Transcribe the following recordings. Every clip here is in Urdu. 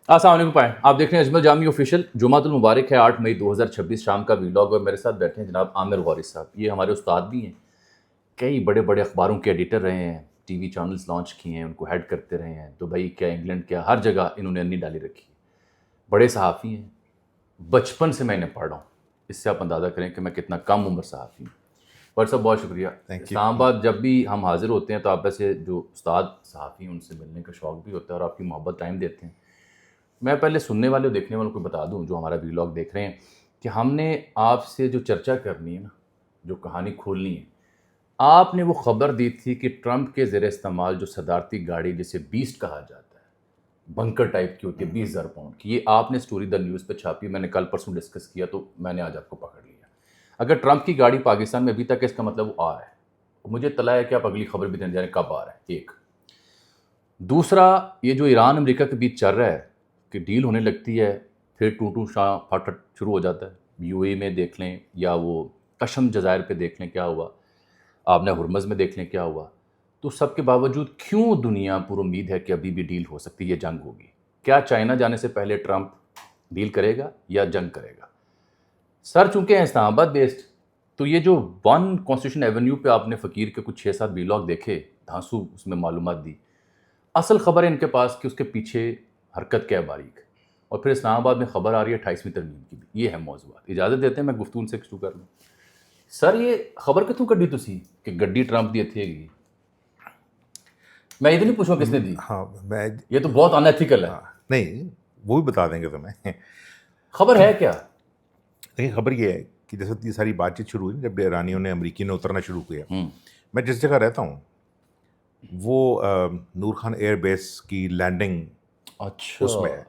السلام علیکم پائیں، آپ دیکھ رہے ہیں اجمل جامی آفیشیل۔ جمعۃ المبارک ہے 8 مئی 2026 شام کا ویلاگ، اور میرے ساتھ بیٹھے ہیں جناب عامر غوری صاحب۔ یہ ہمارے استاد بھی ہیں، کئی بڑے بڑے اخباروں کے ایڈیٹر رہے ہیں، ٹی وی چینلز لانچ کیے ہیں، ان کو ہیڈ کرتے رہے ہیں، دبئی کیا انگلینڈ کیا ہر جگہ انہوں نے انی ڈالی رکھی ہے۔ بڑے صحافی ہیں، بچپن سے میں انہیں پڑھ رہا ہوں، اس سے آپ اندازہ کریں کہ میں کتنا کم عمر صحافی ہوں۔ پر صاحب بہت شکریہ۔ اسلام آباد جب بھی ہم حاضر ہوتے ہیں تو آپ ایسے جو استاد صحافی ہیں ان سے ملنے کا شوق بھی ہوتا ہے، اور آپ کی محبت ٹائم دیتے ہیں۔ میں پہلے سننے والے اور دیکھنے والوں کو بتا دوں جو ہمارا ویلاگ دیکھ رہے ہیں کہ ہم نے آپ سے جو چرچا کرنی ہے نا، جو کہانی کھولنی ہے، آپ نے وہ خبر دی تھی کہ ٹرمپ کے زیر استعمال جو صدارتی گاڑی جسے بیسٹ کہا جاتا ہے، بنکر ٹائپ کی ہوتی ہے 20,000 پاؤنڈ کی، یہ آپ نے سٹوری دا نیوز پہ چھاپی، میں نے کل پرسوں ڈسکس کیا تو میں نے آج آپ کو پکڑ لیا۔ اگر ٹرمپ کی گاڑی پاکستان میں ابھی تک ہے، اس کا مطلب وہ آ رہا ہے، مجھے اطلاع ہے کہ آپ اگلی خبر بھی دینے جا رہے ہیں کب آ رہا ہے۔ ایک دوسرا، یہ جو ایران امریکہ کے بیچ چل رہا ہے کہ ڈیل ہونے لگتی ہے پھر ٹو شاہ پھٹ شروع ہو جاتا ہے، یو اے میں دیکھ لیں یا وہ کشم جزائر پہ دیکھ لیں کیا ہوا، آپ نے ہرمز میں دیکھ لیں کیا ہوا، تو سب کے باوجود کیوں دنیا پر امید ہے کہ ابھی بھی ڈیل ہو سکتی ہے، یہ جنگ ہوگی؟ کیا چائنا جانے سے پہلے ٹرمپ ڈیل کرے گا یا جنگ کرے گا؟ سر چونکہ ہیں اسلام آباد بیسڈ، تو یہ جو 1 کانسٹیٹیوشن ایونیو پہ آپ نے فقیر کے کچھ 6-7 ویلاگ دیکھے، دھانسو اس میں معلومات دی، اصل خبر ہے ان کے پاس کہ اس کے پیچھے حرکت کیا ہے باریک، اور پھر اسلام آباد میں خبر آ رہی ہے 28ویں ترمیم کی بھی۔ یہ ہے موضوعات۔ اجازت دیتے ہیں میں گفتگو سے شروع کر لوں۔ سر یہ خبر کتوں کڈی تسی کہ گڈی ٹرمپ دی اتھے گی؟ میں یہ تو نہیں پوچھوں کس نے دی، ہاں میں یہ تو بہت انیتھیکل ہے۔ نہیں، وہ بھی بتا دیں گے تمہیں۔ خبر ہے کیا؟ لیکن خبر یہ ہے کہ جیسے یہ ساری بات چیت شروع ہوئی جب ایرانیوں نے امریکی نے اترنا شروع کیا، میں جس جگہ رہتا ہوں وہ نور خان ایئر بیس کی لینڈنگ اچھا اس میں ہے،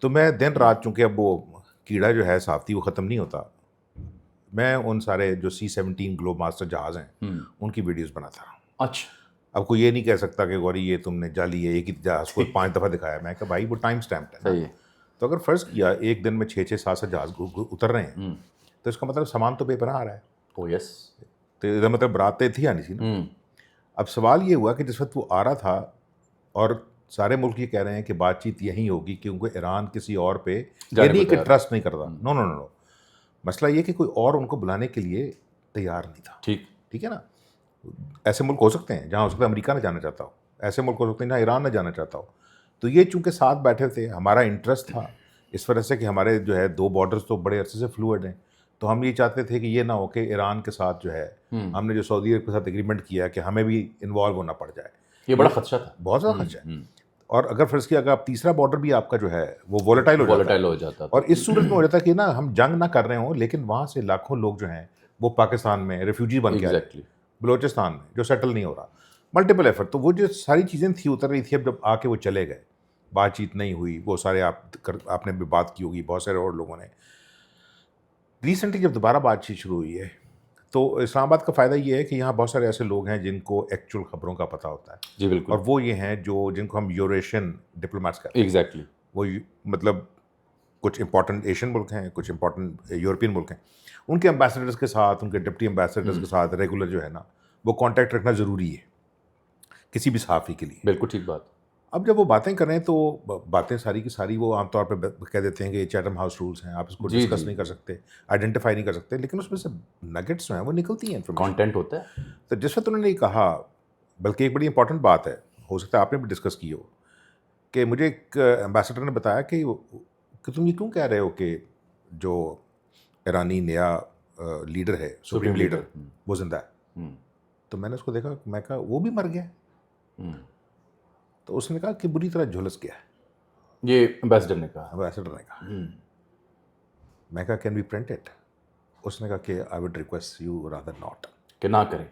تو میں دن رات، چونکہ اب وہ کیڑا جو ہے صافتی وہ ختم نہیں ہوتا، میں ان سارے جو C-17 گلوب ماسٹر جہاز ہیں ان کی ویڈیوز بناتا رہا ہوں۔ اچھا، اب کوئی یہ نہیں کہہ سکتا کہ غوری یہ تم نے جعلی ہے، ایک ہی جہاز کو 5 دفعہ دکھایا۔ میں کہ بھائی وہ ٹائم سٹیمپ ہے نا، صحیح ہے۔ تو اگر فرض کیا ایک دن میں 6-7 جہاز اتر رہے ہیں تو اس کا مطلب سامان تو بے پناہ آ رہا ہے، او یس۔ تو ادھر مطلب براتیں تھی آنی سی نا۔ اب سوال یہ ہوا کہ جس وقت وہ آ رہا تھا اور سارے ملک یہ کہہ رہے ہیں کہ بات چیت یہی ہوگی کیونکہ ایران کسی اور پہ یہ نہیں کہ ٹرسٹ نہیں کرتا، نو نو نو، مسئلہ یہ کہ کوئی اور ان کو بلانے کے لیے تیار نہیں تھا۔ ٹھیک ہے نا، ایسے ملک ہو سکتے ہیں جہاں ہو سکتا ہے امریکہ نہ جانا چاہتا ہو، ایسے ملک ہو سکتے ہیں جہاں ایران نہ جانا چاہتا ہو، تو یہ چونکہ ساتھ بیٹھے تھے، ہمارا انٹرسٹ تھا اس وجہ سے کہ ہمارے جو ہے 2 بارڈرز تو بڑے عرصے سے فلوئڈ ہیں، تو ہم یہ چاہتے تھے کہ یہ نہ ہو کہ ایران کے ساتھ جو ہے ہم نے جو سعودی عرب کے ساتھ ایگریمنٹ کیا کہ ہمیں بھی انوالو ہونا پڑ جائے۔ یہ بڑا خدشہ تھا، بہت زیادہ خدشہ ہے، اور اگر فرض کیا اگر آپ تیسرا بارڈر بھی آپ کا جو ہے وہ وولٹائل ہو جاتا ہے، اور اس صورت میں ہو جاتا ہے کہ نا ہم جنگ نہ کر رہے ہوں لیکن وہاں سے لاکھوں لوگ جو ہیں وہ پاکستان میں ریفیوجی بن کے آئے، بلوچستان میں جو سیٹل نہیں ہو رہا، ملٹیپل ایفرٹ، تو وہ جو ساری چیزیں تھیں اتر رہی تھی۔ اب جب آ کے وہ چلے گئے، بات چیت نہیں ہوئی، وہ سارے آپ نے بھی بات کی ہوگی، بہت سارے اور لوگوں نے ریسنٹلی جب دوبارہ بات چیت شروع ہوئی ہے تو اسلام آباد کا فائدہ یہ ہے کہ یہاں بہت سارے ایسے لوگ ہیں جن کو ایکچوئل خبروں کا پتہ ہوتا ہے، جی بالکل، اور وہ یہ ہیں جن کو ہم یوریشین ڈپلومیٹس کہتے ہیں۔ ایگزیکٹلی، وہ مطلب کچھ امپورٹنٹ ایشین ملک ہیں، کچھ امپورٹنٹ یورپین ملک ہیں، ان کے امبیسڈرز کے ساتھ، ان کے ڈپٹی امبیسڈرز کے ساتھ ریگولر جو ہے نا وہ کانٹیکٹ رکھنا ضروری ہے کسی بھی صحافی کے لیے۔ بالکل ٹھیک بات۔ اب جب وہ باتیں کریں تو باتیں ساری کی ساری وہ عام طور پہ کہہ دیتے ہیں کہ یہ چیٹم ہاؤس رولز ہیں، آپ اس کو ڈسکس نہیں کر سکتے، آئیڈینٹیفائی نہیں کر سکتے، لیکن اس میں سے نگٹس جو ہیں وہ نکلتی ہیں، کانٹینٹ ہوتا ہے۔ تو جس وقت انہوں نے یہ کہا، بلکہ ایک بڑی امپورٹنٹ بات ہے، ہو سکتا ہے آپ نے بھی ڈسکس کی ہو، کہ مجھے ایک ایمبیسڈر نے بتایا کہ تم یہ کیوں کہہ رہے ہو کہ جو ایرانی نیا لیڈر ہے، سپریم لیڈر، وہ زندہ ہے؟ تو میں نے اس کو دیکھا، میں کہا وہ بھی مر گیا؟ تو اس نے کہا کہ بری طرح جھلس گیا ہے۔ یہ ایمبیسڈر نے کہا؟ ایمبیسڈر نے کہا۔ میں کہا کین وی پرنٹ اٹ؟ اس نے کہا کہ I would request you rather not, کہ نہ کریں۔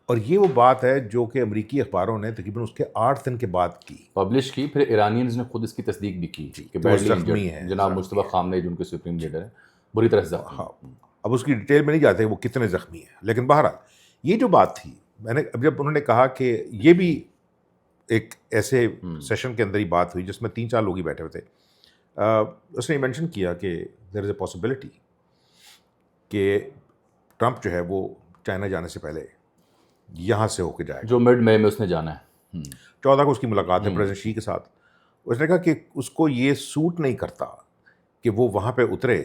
اور یہ وہ بات ہے جو کہ امریکی اخباروں نے تقریباً اس کے 8 دن کے بعد کی، پبلش کی، پھر ایرانینز نے خود اس کی تصدیق بھی کی کہ بیڈلی زخمی ہیں، جناب مجتبیٰ خامنہ جو ان کے سپریم لیڈر ہیں بری طرح سے زخمی۔ ہاں، اب اس کی ڈیٹیل میں نہیں جاتے وہ کتنے زخمی ہیں، لیکن بہرحال یہ جو بات تھی، میں نے اب جب انہوں نے کہا کہ یہ بھی ایک ایسے سیشن کے اندر ہی بات ہوئی جس میں 3-4 لوگ ہی بیٹھے ہوئے تھے، اس نے مینشن کیا کہ دیر از اے پاسبلٹی کہ ٹرمپ جو ہے وہ چائنا جانے سے پہلے یہاں سے ہو کے جائے گا، جو مڈ مئی میں اس نے جانا ہے۔ 14 کو اس کی ملاقات ہے پریزیڈنٹ شی کے ساتھ، اس نے کہا کہ اس کو یہ سوٹ نہیں کرتا کہ وہ وہاں پہ اترے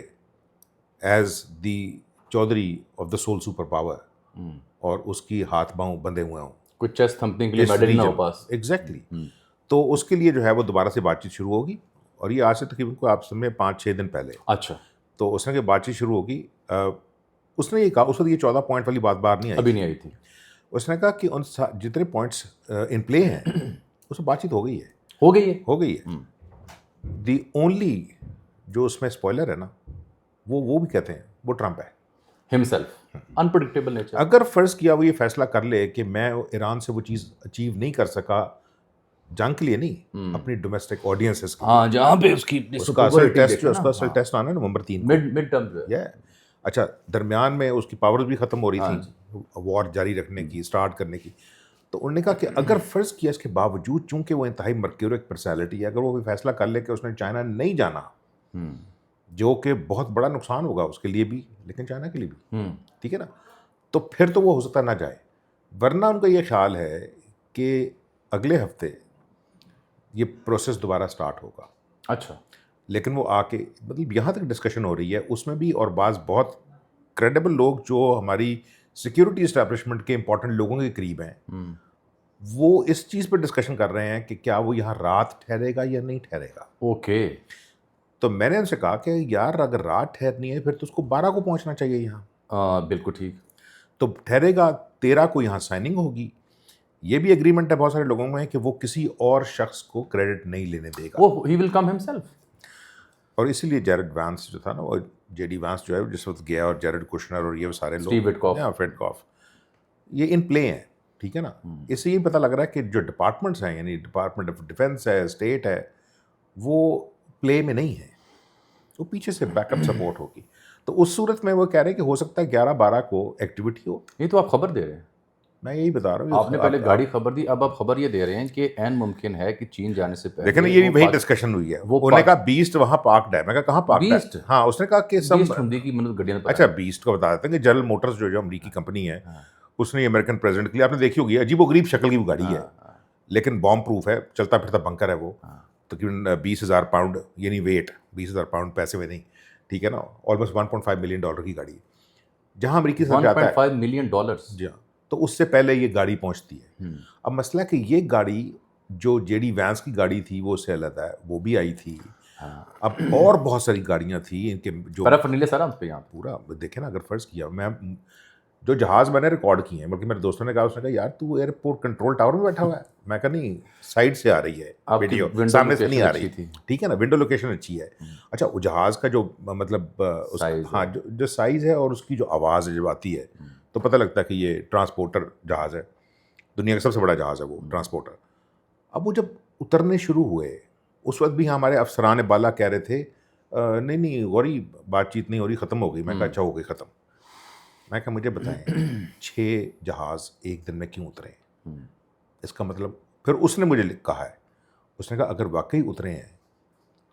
as the Chaudhry of the sole superpower اور اس کی ہاتھ باؤں بندھے ہوئے ہوں, کچھ چیسٹ تھمپنگ کے لیے میڈل نہ ہو پاس. ایگزیکٹلی. تو اس کے لیے جو ہے وہ دوبارہ سے بات چیت شروع ہوگی, اور یہ آج سے تقریباً کو آپ سمجھیں 5-6 دن پہلے. اچھا. تو اس نے کہ بات چیت شروع ہوگی. اس نے یہ کہا, اس وقت یہ 14 پوائنٹ والی بات باہر نہیں آئی, ابھی نہیں آئی تھی. اس نے کہا کہ ان جتنے پوائنٹس ان پلے ہیں اس میں بات چیت ہو گئی ہے. ہو گئی ہے. دی اونلی جو اس میں اسپوائلر ہے نا, وہ بھی کہتے ہیں وہ ٹرمپ ہے ہمسیلف. Unpredictable nature. اگر فرض کیا وہ یہ فیصلہ کر لے کہ میں ایران سے وہ چیز اچیو نہیں کر سکا, جنگ کے لیے نہیں, اپنی ڈومیسٹک آڈینسز کے, ہاں, جہاں پہ اس کی اس کا اصل ٹیسٹ آنا ہے نومبر 3 مڈ ٹرم جو ہے. اچھا, درمیان میں اس کی پاورز بھی ختم ہو رہی تھیں وار جاری رکھنے کی, اسٹارٹ کرنے کی. تو انہوں نے کہا کہ اگر فرض کیا اس کے باوجود, چونکہ وہ انتہائی مرکیورک پرسنالٹی ہے, اگر وہ فیصلہ کر لے کہ اس نے چائنا نہیں جانا, جو کہ بہت بڑا نقصان ہوگا اس کے لیے بھی لیکن چائنا کے لیے بھی, ٹھیک ہے نا, تو پھر تو وہ ہو سکتا نہ جائے. ورنہ ان کا یہ خیال ہے کہ اگلے ہفتے یہ پروسیس دوبارہ سٹارٹ ہوگا. اچھا. لیکن وہ آ کے مطلب یہاں تک ڈسکشن ہو رہی ہے اس میں بھی, اور بعض بہت کریڈیبل لوگ جو ہماری سیکیورٹی اسٹیبلشمنٹ کے امپورٹنٹ لوگوں کے قریب ہیں, وہ اس چیز پہ ڈسکشن کر رہے ہیں کہ کیا وہ یہاں رات ٹھہرے گا یا نہیں ٹھہرے گا. اوکے. تو میں نے ان سے کہا کہ یار اگر رات ٹھہرنی ہے پھر تو اس کو 12 کو پہنچنا چاہیے یہاں. بالکل ٹھیک. تو ٹھہرے گا 13 کو یہاں سائننگ ہوگی. یہ بھی ایگریمنٹ ہے بہت سارے لوگوں میں کہ وہ کسی اور شخص کو کریڈٹ نہیں لینے دے گا, وہ ہی ول کم ہمسیلف. اور اسی لیے جیرڈ وانس جو تھا نا, وہ جے ڈی وانس جو ہے جس وقت گیا, اور جیرڈ کشنر اور یہ سارے لوگ, وٹکاف, یہ ان پلے ہیں, ٹھیک ہے نا. اس سے یہ پتہ لگ رہا ہے کہ جو ڈپارٹمنٹس ہیں, یعنی ڈپارٹمنٹ آف ڈیفینس ہے, اسٹیٹ ہے, وہ پلے میں نہیں ہے, وہ پیچھے سے بیک اپ سپورٹ ہوگی. تو اس صورت میں وہ کہہ رہے ہیں کہ ہو سکتا ہے 11-12 کو ایکٹیویٹی ہو. یہ تو آپ خبر دے رہے ہیں. میں یہی بتا رہا ہوں. آپ نے پہلے گاڑی خبر دی, اب آپ خبر یہ دے رہے ہیں کہ عین ممکن ہے کہ چین جانے سے پہلے. لیکن یہ بھی وہی ڈسکشن ہوئی ہے. انہوں نے کہا بیسٹ وہاں پارکڈ ہے. میں کہا کہاں پارکڈ ہے؟ ہاں, اس نے کہا کہ اچھا بیسٹ کو بتا دیتے ہیں کہ جنرل موٹرز جو امریکی کمپنی ہے, اس نے امریکن پریزیڈنٹ کے لیے, آپ نے دیکھی ہوگی, عجیب و غریب شکل کی وہ گاڑی ہے, لیکن بام پروف ہے, چلتا پھرتا بنکر ہے. وہ تقریباً 20,000 پاؤنڈ, یعنی ویٹ 20,000 پاؤنڈ پیسے میں نہیں, ٹھیک ہے نا, آلموسٹ $1.5 ملین کی گاڑی ہے. جہاں امریکی سے جاتا ہے $1.5 ملین, جی ہاں, تو اس سے پہلے یہ گاڑی پہنچتی ہے. اب مسئلہ کہ یہ گاڑی جو جے ڈی وینس کی گاڑی تھی وہ اس سے علیحدہ ہے, وہ بھی آئی تھی. اب اور بہت ساری گاڑیاں تھیں ان کے جو پورا دیکھیں نا, اگر فرض کیا میں جو جہاز میں نے ریکارڈ کیے ہیں, بلکہ میرے دوستوں نے کہا, اس نے کہا یار تو ایئرپورٹ کنٹرول ٹاور میں بیٹھا ہوا ہے. میں کہا نہیں, سائڈ سے آ رہی ہے ویڈیو, سامنے سے نہیں آ رہی, ٹھیک ہے نا, ونڈو لوکیشن اچھی ہے. اچھا, وہ جہاز کا جو مطلب ہاں جو سائز ہے اور اس کی جو آواز ہے جب آتی ہے تو پتہ لگتا ہے کہ یہ ٹرانسپورٹر جہاز ہے, دنیا کا سب سے بڑا جہاز ہے وہ ٹرانسپورٹر. اب وہ جب اترنے شروع ہوئے اس وقت بھی ہمارے افسران بالا کہہ رہے تھے نہیں غوری بات چیت نہیں ہو رہی, ختم ہو گئی. میں کہا اچھا ہو گئی ختم. میں کہا مجھے بتائیں 6 جہاز ایک دن میں کیوں اترے؟ اس کا مطلب, پھر اس نے مجھے کہا ہے, اس نے کہا اگر واقعی اترے ہیں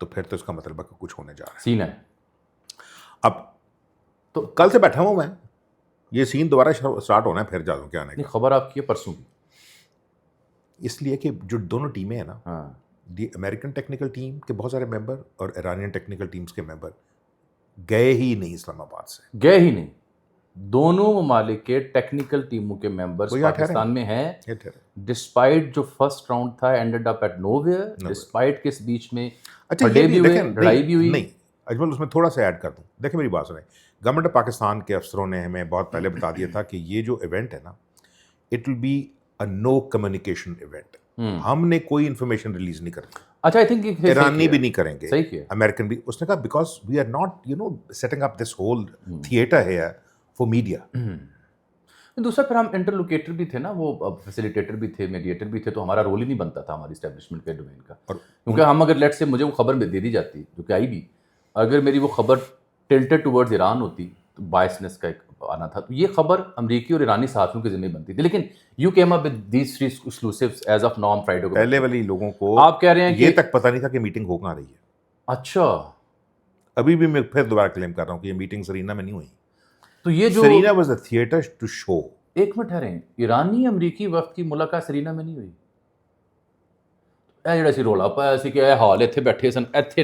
تو پھر تو اس کا مطلب ہے کہ کچھ ہونے جا رہا ہے, سین ہے. اب تو کل سے بیٹھا ہوں میں, یہ سین دوبارہ سٹارٹ ہونا ہے پھر جا کے آنے کا. خبر آپ کی پرسوں کی, اس لیے کہ جو دونوں ٹیمیں ہیں نا, دی امریکن ٹیکنیکل ٹیم کے بہت سارے ممبر اور ایرانین ٹیکنیکل ٹیمز کے ممبر گئے ہی نہیں اسلام آباد سے, گئے ہی نہیں. دونوں ممالک کے ٹیکنیکل ٹیموں کے ممبرز پاکستان میں ہیں, ڈسپائٹ جو فرسٹ راؤنڈ تھا ended up at nowhere, despite کے اس بیچ میں لڑائی بھی ہوئی. نہیں اجمل, اس میں تھوڑا سا ایڈ کر دوں. دیکھیں میری بات سنیں, گورنمنٹ آف پاکستان کے افسروں نے ہمیں بہت پہلے بتا دیا تھا کہ یہ جو ایونٹ ہے نا, it will be a no communication event. ہم نے کوئی انفارمیشن ریلیز نہیں کرنی. اچھا, آئی تھنک ایرانی بھی نہیں کریں گے, صحیح کیا, امریکن بھی. اس نے کہا because we are not setting up this whole theatre here for media. دوسرا پھر ہم انٹرلوکیٹر بھی تھے نا, وہ فیسیلیٹیٹر بھی تھے, میڈیٹر بھی تھے, تو ہمارا رول ہی نہیں بنتا تھا ہماری اسٹیبلشمنٹ کے ڈومین کا. کیونکہ ہم اگر لیٹ سے مجھے وہ خبر دے دی جاتی جو کہ آئی بھی, اگر میری وہ خبر ٹلٹڈ ٹورڈز ایران ہوتی تو بائسنس کا ایک آنا تھا, تو یہ خبر امریکی اور ایرانی صحافیوں کے ذمہ بنتی تھی. لیکن you came up with these 3 exclusives as of now Friday کو. پہلے والی لوگوں کو آپ کہہ رہے ہیں یہ تک پتہ نہیں تھا کہ میٹنگ ہو کہاں رہی ہے. اچھا, ابھی بھی میں پھر دوبارہ کلیم کر رہا ہوں کہ یہ میٹنگ سرینا میں نہیں ہوئی. تو یہ جو Serena was a theatre to show. ایک منٹ ٹھہریں, ایرانی امریکی وفد کی ملاقات سرینا میں نہیں ہوئی, ਇਹ ਜਿਹੜਾ ਸੀ ਰੌਲਾ ਪਾਇਆ ਸੀ ਕਿ ਇਹ ਹਾਲ ਇੱਥੇ ਬੈਠੇ ਸਨ, ਇੱਥੇ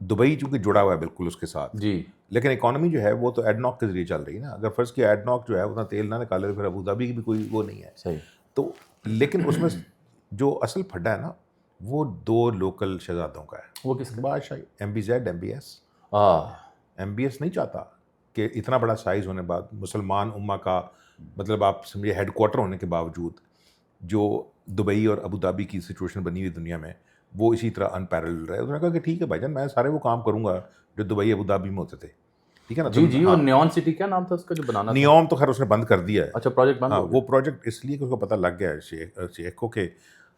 دبئی چونکہ جڑا ہوا ہے بالکل اس کے ساتھ جی، لیکن اکانومی جو ہے وہ تو ایڈناک کے ذریعے چل رہی ہے نا. اگر فرض کیا ایڈناک جو ہے اتنا تیل نہ نکالے تو پھر ابو ظہبی کی بھی کوئی وہ نہیں ہے. صحیح. تو لیکن اس میں جو اصل پھڈا ہے نا وہ 2 لوکل شہزادوں کا ہے. وہ کس کا؟ بادشاہی MBZ MBS. MBS نہیں چاہتا کہ اتنا بڑا سائز ہونے بعد مسلمان امہ کا مطلب آپ سمجھے ہیڈ کوارٹر ہونے کے باوجود جو دبئی اور ابو ظہبی کی سچویشن بنی ہوئی دنیا میں وہ اسی طرح ان پیرلل رہے. انہوں نے کہا کہ ٹھیک ہے بھائی جان میں سارے وہ کام کروں گا جو دبئی ابو ظہبی میں ہوتے تھے. ٹھیک ہے نا. جی اور نیون سٹی کیا نام تھا اس کا جو بنانا تھا؟ نیوم تو خیر اس نے بند کر دیا ہے. اچھا پروجیکٹ بند ہاں ہو گیا. وہ پروجیکٹ اس لیے کہ اس کو پتہ لگ گیا ہے شیخ کو کہ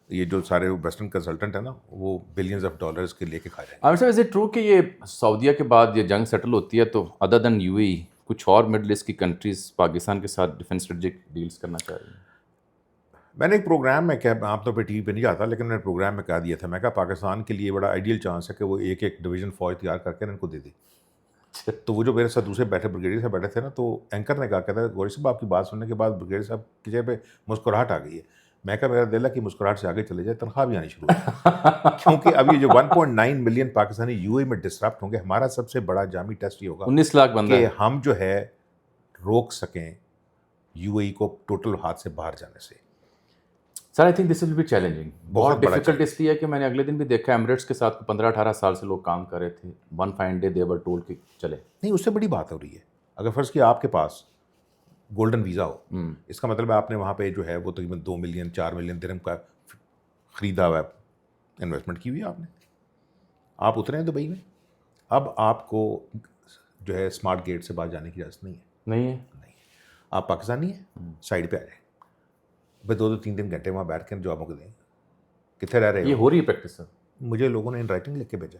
یہ جو سارے ویسٹرن کنسلٹنٹ ہیں نا وہ بلینز آف ڈالرز کے لے کے کھا جائیں گے. عامر صاحب از اٹ ٹرو کہ یہ سعودیہ کے بعد یہ جنگ سیٹل ہوتی ہے تو ادر دین UAE کچھ اور مڈل ایسٹ کی کنٹریز پاکستان کے ساتھ ڈیفینس اسٹریٹجک ڈیلز کرنا چاہ رہی ہیں؟ میں نے ایک پروگرام میں کہا عام طور پہ ٹی وی پہ نہیں جاتا لیکن میں نے پروگرام میں کہا دیا تھا. میں کہا پاکستان کے لیے بڑا آئیڈیل چانس ہے کہ وہ ایک ڈویژن فوج تیار کر کے ان کو دے دے. تو وہ جو میرے ساتھ دوسرے بریگیڈیئر صاحب بیٹھے تھے نا تو اینکر نے کہا کہتا ہے غوری صاحب آپ کی بات سننے کے بعد بریگیڈیئر صاحب کی جگہ پہ مسکراہٹ آ گئی ہے. میں کہا میرا دل ہے کہ مسکراہٹ سے آگے چلے جائے تنخواہ بھی آنی شروع ہو کیونکہ اب یہ جو 1.9 ملین پاکستانی UAE میں ڈسرپٹ ہوں گے ہمارا سب سے بڑا جامی ٹیسٹ یہ ہوگا 19 لاکھ بندہ کہ ہم جو ہے روک سکیں UAE کو ٹوٹل ہاتھ سے باہر جانے سے. Sir I think this will be challenging. بہت بہت ڈیفیکلٹ اس لیے ہے کہ میں نے اگلے دن بھی دیکھا ایمریٹس کے ساتھ 15-18 سال سے لوگ کام کر رہے تھے. One fine day they were told کہ چلے. نہیں اس سے بڑی بات ہو رہی ہے. اگر فرض کیا آپ کے پاس گولڈن ویزا ہو اس کا مطلب ہے آپ نے وہاں پہ جو ہے وہ تقریباً 2 ملین 4 ملین درہم کا خریدا ہوا ہے انویسٹمنٹ کی ہوئی ہے آپ نے. آپ اترے ہیں دبئی میں اب آپ کو جو ہے اسمارٹ گیٹ سے باہر جانے کی اجازت نہیں ہے. نہیں ہے. آپ پاکستانی ہیں سائڈ پہ آ جائیں بھائی 2-3 گھنٹے وہاں بیٹھ کے جابوں کو دیں. کتنے رہ رہے یہ ہو رہی ہے پریکٹس سر. مجھے لوگوں نے ان رائٹنگ لکھ کے بھیجا.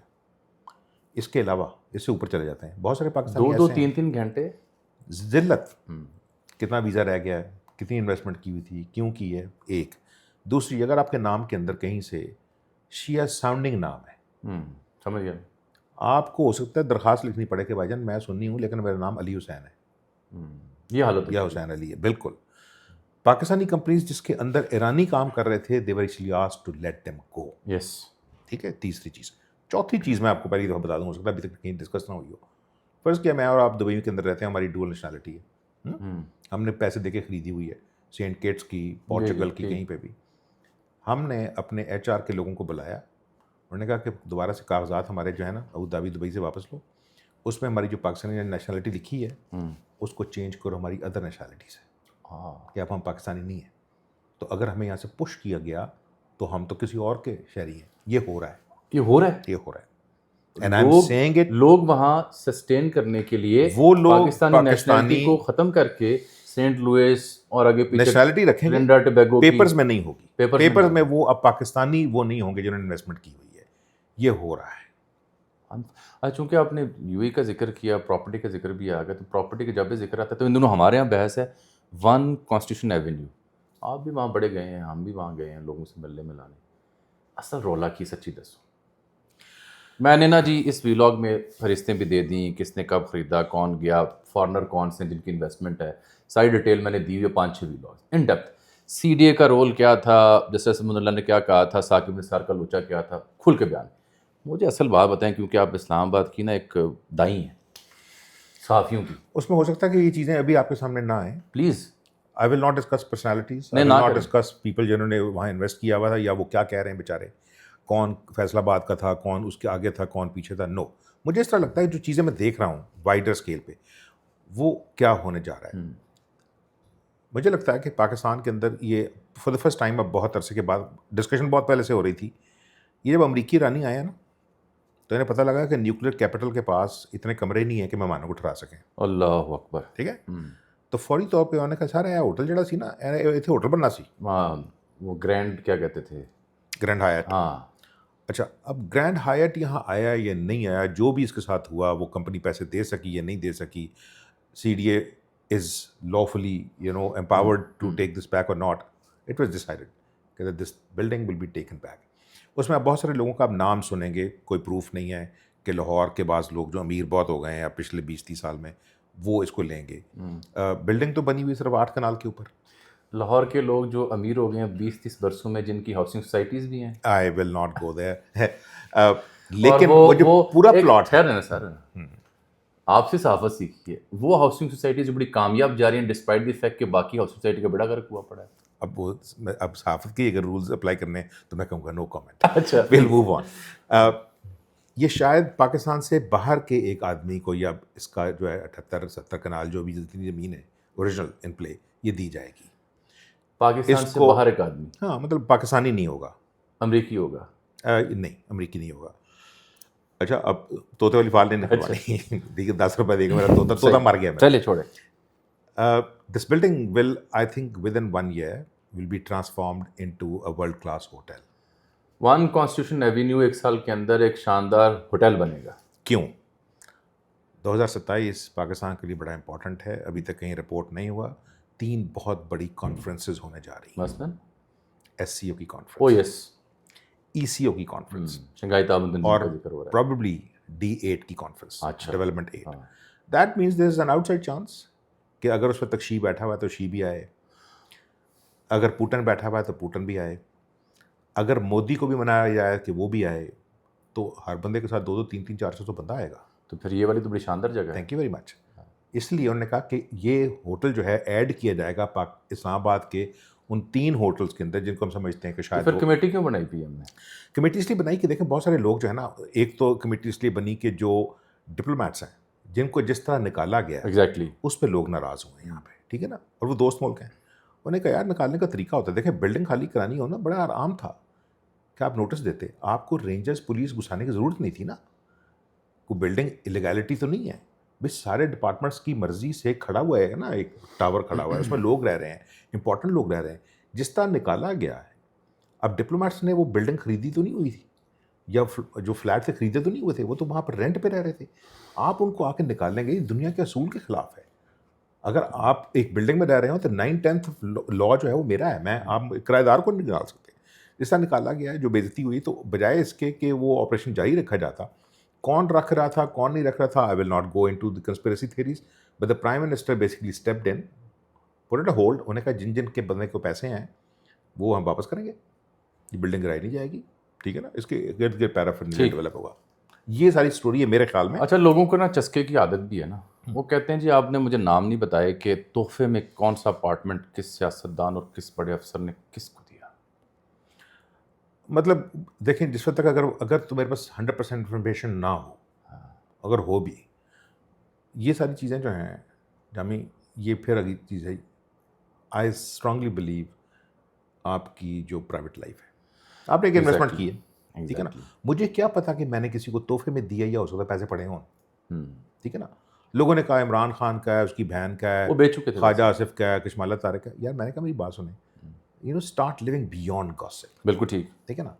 اس کے علاوہ اس سے اوپر چلے جاتے ہیں بہت سارے پاکستانی 2-3 گھنٹے ذلت. کتنا ویزا رہ گیا ہے کتنی انویسٹمنٹ کی ہوئی تھی کیوں کی ہے. ایک دوسری اگر آپ کے نام کے اندر کہیں سے شیعہ ساؤنڈنگ نام ہے سمجھ گیا. آپ کو ہو سکتا ہے درخواست لکھنی پڑے کہ بھائی جان میں سنی ہوں لیکن میرا نام علی حسین ہے. یہ حالت یا حسین علی ہے. بالکل پاکستانی کمپنیز جس کے اندر ایرانی کام کر رہے تھے they were actually asked to let them go. یس. ٹھیک ہے. تیسری چیز. چوتھی چیز میں آپ کو پہلی دفعہ بتا دوں ہو سکتا ہے ابھی تک کہیں ڈسکس نہ ہوئی ہو. فرض کیا میں اور آپ دبئی کے اندر رہتے ہیں ہماری ڈول نیشنلٹی ہے ہم نے پیسے دے کے خریدی ہوئی ہے سینٹ کیٹس کی پورچوگل کی کہیں پہ بھی. ہم نے اپنے HR کے لوگوں کو بلایا انہوں نے کہا کہ دوبارہ سے کاغذات ہمارے جو ہے نا ابو ظہبی دبئی سے واپس لو. اس میں ہماری جو پاکستانی نیشنلٹی لکھی ہے اس کو چینج کرو ہماری ادر نیشنلٹی سے کہ اب ہم پاکستانی نہیں ہیں. تو اگر ہمیں یہاں سے پش کیا گیا تو ہم تو کسی اور کے شہری ہیں. یہ ہو رہا ہے. And I'm saying it. لوگ وہاں سسٹین کرنے کے لیے وہ لوگ پاکستانی نیشنلٹی کو ختم کر کے سینٹ لوئس اور آگے پیچھے نیشنلٹی رکھیں گے پیپرز میں نہیں ہوگی. پیپرز میں وہ اب پاکستانی وہ نہیں ہوں گے جنہوں نے انویسٹمنٹ کی ہوئی ہے. یہ ہو رہا ہے. چونکہ آپ نے UAE کا ذکر کیا پراپرٹی کا ذکر بھی آ گیا تو پراپرٹی کا جب بھی ذکر آتا ہے تو ان دونوں ہمارے یہاں بحث ہے 1 کانسٹیٹیوشن ایونیو. آپ بھی وہاں بڑے گئے ہیں ہم بھی وہاں گئے ہیں لوگوں سے ملنے ملانے. اصل رولا کی سچی دسو. میں نے نا جی اس ویلاگ میں فہرستیں بھی دے دیں کس نے کب خریدا کون گیا فارنر کون سے جن کی انویسٹمنٹ ہے ساری ڈیٹیل میں نے دی ہوئی 5-6 ویلاگ ان ڈیپتھ. CDA کا رول کیا تھا جسٹس سمد اللہ نے کیا کہا تھا ثاقب نثار کا لوچا کیا تھا کھل کے بیان. مجھے اصل بات بتائیں کیونکہ آپ اسلام آباد کی نا ایک دائیں ہیں صحافیوں کی. اس میں ہو سکتا ہے کہ یہ چیزیں ابھی آپ کے سامنے نہ آئیں. Please I will not discuss personalities. I will not discuss people جنہوں نے وہاں انویسٹ کیا ہوا تھا یا وہ کیا کہہ رہے ہیں بیچارے. کون فیصل آباد کا تھا کون اس کے آگے تھا کون پیچھے تھا. نو مجھے اس طرح لگتا ہے جو چیزیں میں دیکھ رہا ہوں وائڈر اسکیل پہ وہ کیا ہونے جا رہا ہے. مجھے لگتا ہے کہ پاکستان کے اندر یہ فار دا فرسٹ ٹائم اب بہت عرصے کے بعد ڈسکشن بہت پہلے سے ہو رہی تھی. یہ جب امریکی رانی آیا نا تو انہیں پتہ لگا کہ نیوکلیر کیپٹل کے پاس اتنے کمرے نہیں ہیں کہ مہمانوں کو ٹھہرا سکیں. اللہ اکبر. ٹھیک ہے. تو فوری طور پہ انہوں نے کہا سارا یہ ہوٹل جڑا سی نا اتنے ہوٹل بننا سی وہ گرینڈ کیا کہتے تھے گرینڈ ہائٹ. ہاں اچھا اب گرینڈ ہائٹ یہاں آیا یا نہیں آیا جو بھی اس کے ساتھ ہوا وہ کمپنی پیسے دے سکی یا نہیں دے سکی. CDA is lawfully empowered to take this back or not. It was decided that this building will be taken back. اس میں اب بہت سارے لوگوں کا اب نام سنیں گے کوئی پروف نہیں ہے کہ لاہور کے بعض لوگ جو امیر بہت ہو گئے ہیں اب پچھلے 20-30 سال میں وہ اس کو لیں گے. بلڈنگ تو بنی ہوئی صرف 8 کنال کے اوپر. لاہور کے لوگ جو امیر ہو گئے ہیں 20-30 برسوں میں جن کی ہاؤسنگ سوسائٹیز بھی ہیں. I will not go there. لیکن وہ جو پورا پلاٹ ہے نا سر، آپ سے صحافت سیکھی ہے، وہ ہاؤسنگ سوسائٹیز بڑی کامیاب جا رہی ہیں ڈسپائٹ دی فیکٹ کہ باقی ہاؤسنگ سوسائٹی کا بڑا غرق ہوا پڑا ہے. اب صحافت کے اگر رولز اپلائی کرنے تو میں کہوں گا نو کامنٹ. اچھا ویل موو آن. یہ شاید پاکستان سے باہر کے ایک آدمی کو یا اس کا جو ہے 78-70 کنال جو بھی جتنی زمین ہے اوریجنل ان پلے یہ دی جائے گی. پاکستان سے باہر ایک آدمی، ہاں مطلب پاکستانی نہیں ہوگا، امریکی ہوگا. نہیں امریکی نہیں ہوگا. اچھا اب طوطے والی فال نہیں نکلوانی، دیکھیے 10 روپے دے گا میرا طوطا مر گیا. چلے چھوڑے. This building will, I think, within 1 year will be transformed into a world-class hotel. One constitution avenue 1 سال کے اندر ایک شاندار ہوٹل بنے گا. کیوں؟ 2027 پاکستان کے لیے بڑا امپورٹنٹ ہے. ابھی تک کہیں رپورٹ نہیں ہوا. 3 بہت بڑی کانفرنسز ہونے جا رہی ہیں. مثلاً SCO کی کانفرنس، او یس، ECO کی کانفرنس، شنگھائی تعاون تنظیم اور کا ذکر ہو رہا ہے. probably D8 کی کانفرنس، اچھا. Development 8. That means there is an outside chance کہ اگر اس وقت تک شی بیٹھا ہوا ہے تو شی بھی آئے، اگر پوٹن بیٹھا ہوا ہے تو پوٹن بھی آئے، اگر مودی کو بھی منایا جائے کہ وہ بھی آئے، تو ہر بندے کے ساتھ 2-2 3-3 400 تو بندہ آئے گا. تو پھر یہ والی تو بڑی شاندار جگہ ہے. Thank you very much. اس لیے انہوں نے کہا کہ یہ ہوٹل جو ہے ایڈ کیا جائے گا اسلام آباد کے ان 3 ہوٹلس کے اندر جن کو ہم سمجھتے ہیں کہ شاید. پھر کمیٹی کیوں بنائی پی ایم نے؟ کمیٹی اس لیے بنائی کہ دیکھیں بہت سارے لوگ جو ہے نا، ایک تو کمیٹی اس لیے بنی کہ جو ڈپلومیٹس ہیں جن کو جس طرح نکالا گیا ایگزیکٹلی اس پہ لوگ ناراض ہوئے ہیں یہاں پہ، ٹھیک ہے نا، اور وہ دوست ملک ہیں. انہوں نے کہا یار نکالنے کا طریقہ ہوتا ہے. دیکھیں بلڈنگ خالی کرانی ہو نا بڑا آرام تھا کہ آپ نوٹس دیتے، آپ کو رینجرز پولیس گھسانے کی ضرورت نہیں تھی نا. کوئی بلڈنگ الیگیلٹی تو نہیں ہے بھائی، سارے ڈپارٹمنٹس کی مرضی سے کھڑا ہوا ہے نا، ایک ٹاور کھڑا ہوا ہے، اس میں لوگ رہ رہے ہیں، امپورٹنٹ لوگ رہ رہے ہیں. جس طرح نکالا گیا ہے، اب ڈپلومیٹس نے وہ بلڈنگ خریدی تو نہیں ہوئی تھی، یا جو فلیٹ سے خریدے تو نہیں ہوئے تھے، وہ تو وہاں پر رینٹ پہ رہ رہے تھے. آپ ان کو آ کے نکالیں گے، دنیا کے اصول کے خلاف ہے. اگر آپ ایک بلڈنگ میں رہ رہے ہو تو 9/10 لا جو ہے وہ میرا ہے، میں آپ کرایہ دار کو نہیں نکال سکتے. جس طرح نکالا گیا ہے، جو بے عزتی ہوئی، تو بجائے اس کے کہ وہ آپریشن جاری رکھا جاتا، کون رکھ رہا تھا کون نہیں رکھ رہا تھا، I will not go into the conspiracy theories, but the prime minister basically stepped in, put it a hold. انہوں نے کہا جن جن کے بندے کو پیسے ہیں وہ ہم واپس کریں گے، یہ بلڈنگ گرائی نہیں جائے گی، ٹھیک ہے نا. اس کے ارد گرد پیرافرنیلا ڈیولپ ہوگا. یہ ساری اسٹوری ہے میرے خیال میں. اچھا، لوگوں کو نا چسکے کی عادت بھی ہے نا، وہ کہتے ہیں جی آپ نے مجھے نام نہیں بتایا کہ تحفے میں کون سا اپارٹمنٹ کس سیاستدان اور کس بڑے افسر نے کس کو دیا. مطلب دیکھیں جس وقت تک اگر تمہارے پاس 100% انفارمیشن نہ ہو، اگر ہو بھی، یہ ساری چیزیں جو ہیں جامی، یہ پھر اگلی چیز ہے. آئی اسٹرانگلی بلیو آپ کی جو پرائیویٹ لائف ہے، آپ نے ایک انویسٹمنٹ کی ہے، ٹھیک ہے نا. مجھے کیا پتا کہ میں نے کسی کو تحفے میں دیا یا ہو سکتا ہے پیسے پڑے ہوں، ٹھیک ہے نا. لوگوں نے کہا عمران خان کا ہے، اس کی بہن کا ہے، وہ بیچ چکے تھے، خواجہ آصف کا ہے، کشمالہ طارق کا ہے. یار میں نے کہا میری بات سنیں، you know start living beyond gossip. بالکل ٹھیک، ٹھیک ہے نا.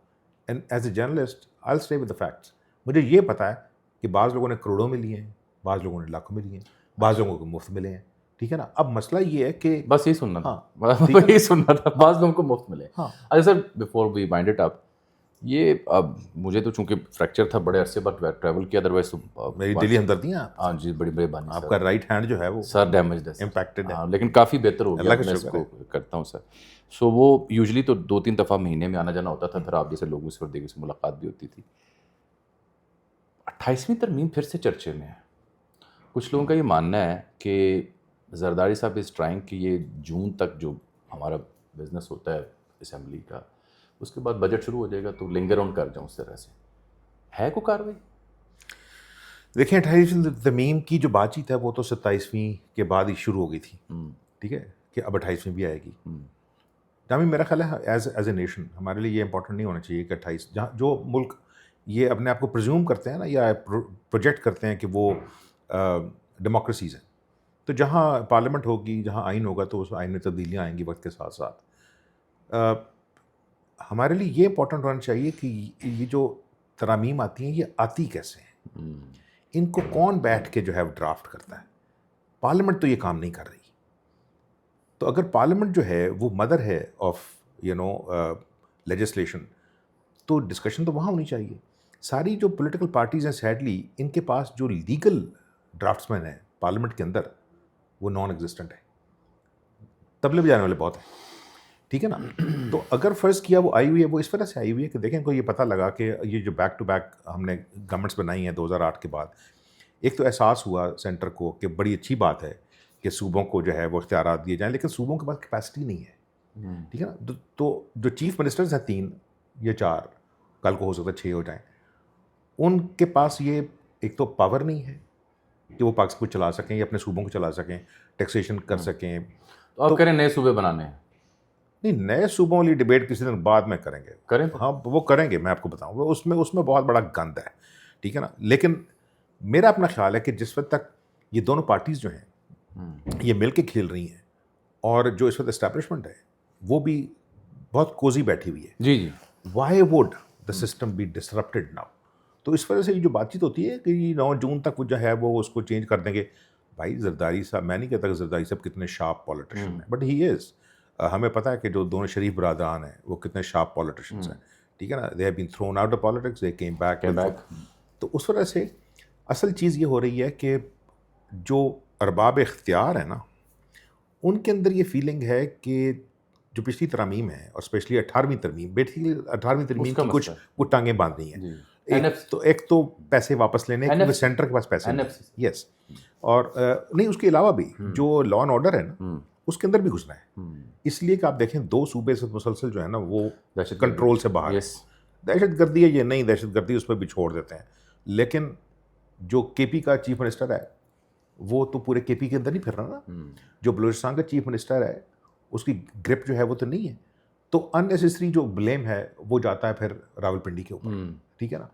And as a journalist I will stay with the facts. مجھے یہ پتا ہے کہ بعض لوگوں نے کروڑوں میں لیے ہیں، بعض لوگوں نے لاکھوں میں لیے ہیں، بعض لوگوں کو مفت ملے ہیں، ٹھیک ہے نا. اب مسئلہ یہ ہے کہ بس یہی سننا تھا، یہی سننا تھا، بعض لوگوں کو مفت ملے. اچھا سر، بیفور وی وائنڈ اٹ اپ، یہ اب مجھے تو چونکہ فریکچر تھا بڑے عرصے بعد ٹریول کیا، ادروائز تو میری دلی ہمدردیاں. ہاں جی، بڑی بڑی بانی. آپ کا رائٹ ہینڈ جو ہے وہ سر ڈیمیجڈ ہے، امپیکٹڈ ہے، لیکن کافی بہتر ہو گیا. اللہ کا میں اس شکر کو کرتا ہوں سر. سو وہ یوزلی تو 2-3 دفعہ مہینے میں آنا جانا ہوتا تھا، پھر آپ جیسے لوگوں سے اور دیگر سے ملاقات بھی ہوتی تھی. 28ویں ترمیم پھر سے چرچے میں ہے. کچھ لوگوں کا یہ ماننا ہے کہ زرداری صاحب از ٹرائنگ کہ یہ جون تک جو ہمارا بزنس ہوتا ہے اسمبلی کا، اس کے بعد بجٹ شروع ہو جائے گا تو لنگر آن کر جاؤں اس طرح سے. ہے کوئی کاروائی؟ دیکھیں 28ویں ترمیم کی جو بات چیت ہے وہ تو 27ویں کے بعد ہی شروع ہو گئی تھی، ٹھیک ہے، کہ اب 28ویں بھی آئے گی. جامی میرا خیال ہے ایز اے نیشن ہمارے لیے یہ امپورٹنٹ نہیں ہونا چاہیے کہ 28 جہاں جو ملک یہ اپنے آپ کو پرزیوم کرتے ہیں نا یا پروجیکٹ کرتے ہیں کہ وہ ڈیموکریسیز ہیں، تو جہاں پارلیمنٹ ہوگی، جہاں آئین ہوگا، تو اس آئین میں تبدیلیاں آئیں گی وقت کے ساتھ ساتھ. ہمارے لیے یہ امپورٹنٹ ہونا چاہیے کہ یہ جو ترامیم آتی ہیں یہ آتی کیسے ہیں، ان کو کون بیٹھ کے جو ہے ڈرافٹ کرتا ہے. پارلیمنٹ تو یہ کام نہیں کر رہی. تو اگر پارلیمنٹ جو ہے وہ مدر ہے آف لیجسلیشن، تو ڈسکشن تو وہاں ہونی چاہیے. ساری جو پولیٹیکل پارٹیز ہیں سیڈلی ان کے پاس جو لیگل ڈرافٹس مین ہیں پارلیمنٹ کے اندر وہ نان ایگزسٹنٹ ہے. تبلے بجانے والے بہت ہیں. ٹھیک ہے نا. تو اگر فرض کیا وہ آئی ہوئی ہے, وہ اس وجہ سے آئی ہوئی ہے کہ دیکھیں کو یہ پتہ لگا کہ یہ جو بیک ٹو بیک ہم نے گورنمنٹس بنائی ہیں 2008 کے بعد, ایک تو احساس ہوا سینٹر کو کہ بڑی اچھی بات ہے کہ صوبوں کو جو ہے وہ اختیارات دیے جائیں, لیکن صوبوں کے پاس کیپیسٹی نہیں ہے. ٹھیک ہے نا. تو جو چیف منسٹرز ہیں 3 یا 4, کل کو ہو سکتا ہے 6 ہو جائیں, ان کے پاس یہ ایک تو پاور نہیں ہے کہ وہ پاکستان کو چلا سکیں یا اپنے صوبوں کو چلا سکیں, ٹیکسیشن کر سکیں. تو آپ کہہ رہے ہیں نئے صوبے بنانے ہیں؟ نہیں, نئے صوبوں والی ڈبیٹ کسی دن بعد میں کریں گے. کریں ہاں وہ کریں گے, میں آپ کو بتاؤں گا. اس میں بہت بڑا گند ہے. ٹھیک ہے نا. لیکن میرا اپنا خیال ہے کہ جس وقت تک یہ دونوں پارٹیز جو ہیں یہ مل کے کھیل رہی ہیں, اور جو اس وقت اسٹیبلشمنٹ ہے وہ بھی بہت کوزی بیٹھی ہوئی ہے. جی جی. Why would the system be disrupted now? تو اس وجہ سے یہ جو بات چیت ہوتی ہے کہ 9 جون تک وہ جو ہے وہ اس کو چینج کر دیں گے. بھائی زرداری صاحب, میں نہیں کہتا کہ زرداری صاحب کتنے شارپ پولیٹیشین ہیں, بٹ ہی از. ہمیں پتہ ہے کہ جو دونوں شریف برادران ہیں وہ کتنے شارپ پولیٹیشینس ہیں. ٹھیک ہے نا. They have been thrown out of politics, they came back. تو اس وجہ سے اصل چیز یہ ہو رہی ہے کہ جو ارباب اختیار ہیں نا, ان کے اندر یہ فیلنگ ہے کہ جو پچھلی ترامیم ہے, اور اسپیشلی 18ویں ترمیم, بیسیکلی 18ویں ترمیم کی کچھ ٹانگیں باندھ رہی ہیں. ایک تو پیسے واپس لینے کیونکہ سینٹر کے پاس پیسے نہیں. یس. اور نہیں, اس کے علاوہ بھی جو لا اینڈ آرڈر ہے نا اس کے اندر بھی گھسنا ہے. اس لیے کہ آپ دیکھیں 2 صوبے سے مسلسل جو ہے نا وہ کنٹرول سے باہر. دہشت گردی ہے یہ, نہیں دہشت گردی اس پہ بھی چھوڑ دیتے ہیں, لیکن جو کے پی کا چیف منسٹر ہے وہ تو پورے کے پی کے اندر نہیں پھر رہا نا. جو بلوچستان کا چیف منسٹر ہے اس کی گرپ جو ہے وہ تو نہیں ہے. تو ان نیسیسری جو بلیم ہے وہ جاتا ہے پھر راول پنڈی کے اوپر. ٹھیک ہے نا.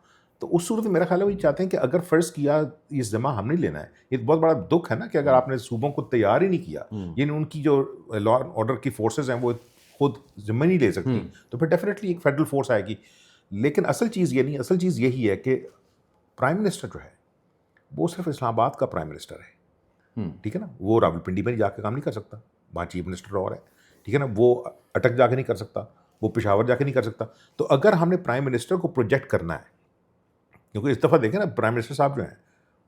تو اس صورت میں میرا خیال ہے وہ یہ چاہتے ہیں کہ اگر فرض کیا یہ ذمہ ہم نہیں لینا ہے, یہ بہت بڑا دکھ ہے نا کہ اگر آپ نے صوبوں کو تیار ہی نہیں کیا, یعنی ان کی جو لا اینڈ آرڈر کی فورسز ہیں وہ خود ذمہ نہیں لے سکتی, تو پھر ڈیفینیٹلی ایک فیڈرل فورس آئے گی. لیکن اصل چیز یہ نہیں, اصل چیز یہی ہے کہ پرائم منسٹر جو ہے وہ صرف اسلام آباد کا پرائم منسٹر ہے. ٹھیک ہے نا. وہ راول پنڈی میں جا کے کام نہیں کر سکتا, وہاں چیف منسٹر اور ہے. ٹھیک ہے نا. وہ اٹک جا کے نہیں کر سکتا, وہ پشاور جا کے نہیں کر سکتا. تو اگر ہم نے پرائم منسٹر کو پروجیکٹ کرنا ہے, کیونکہ اس دفعہ دیکھیں نا پرائم منسٹر صاحب جو ہیں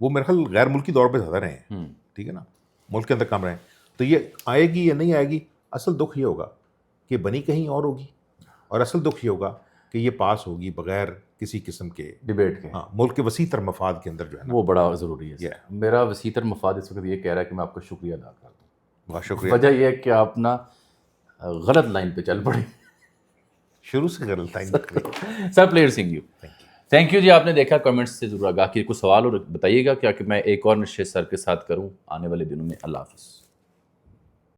وہ میرے خیال غیر ملکی دور پہ زیادہ رہے ہیں. ٹھیک ہے نا. ملک کے اندر کم رہے ہیں. تو یہ آئے گی یا نہیں آئے گی, اصل دکھ یہ ہوگا کہ بنی کہیں اور ہوگی, اور اصل دکھ یہ ہوگا کہ یہ پاس ہوگی بغیر کسی قسم کے ڈیبیٹ کے. ہاں, ملک کے وسیع تر مفاد کے اندر جو ہے وہ بڑا ضروری ہے. میرا وسیع تر مفاد اس وقت یہ کہہ رہا ہے کہ میں آپ کا شکریہ ادا کرتا ہوں. بہت شکریہ. وجہ یہ ہے کہ آپ نا غلط لائن پہ چل پڑے, شروع سے غلط لائن. سر پلیئر سنگ یو. تھینک یو جی. آپ نے دیکھا, کمنٹس سے ضرور آگاہ کیے, کچھ سوال اور بتائیے گا کیا کہ میں ایک اور نشست سر کے ساتھ کروں آنے والے دنوں میں. اللہ حافظ.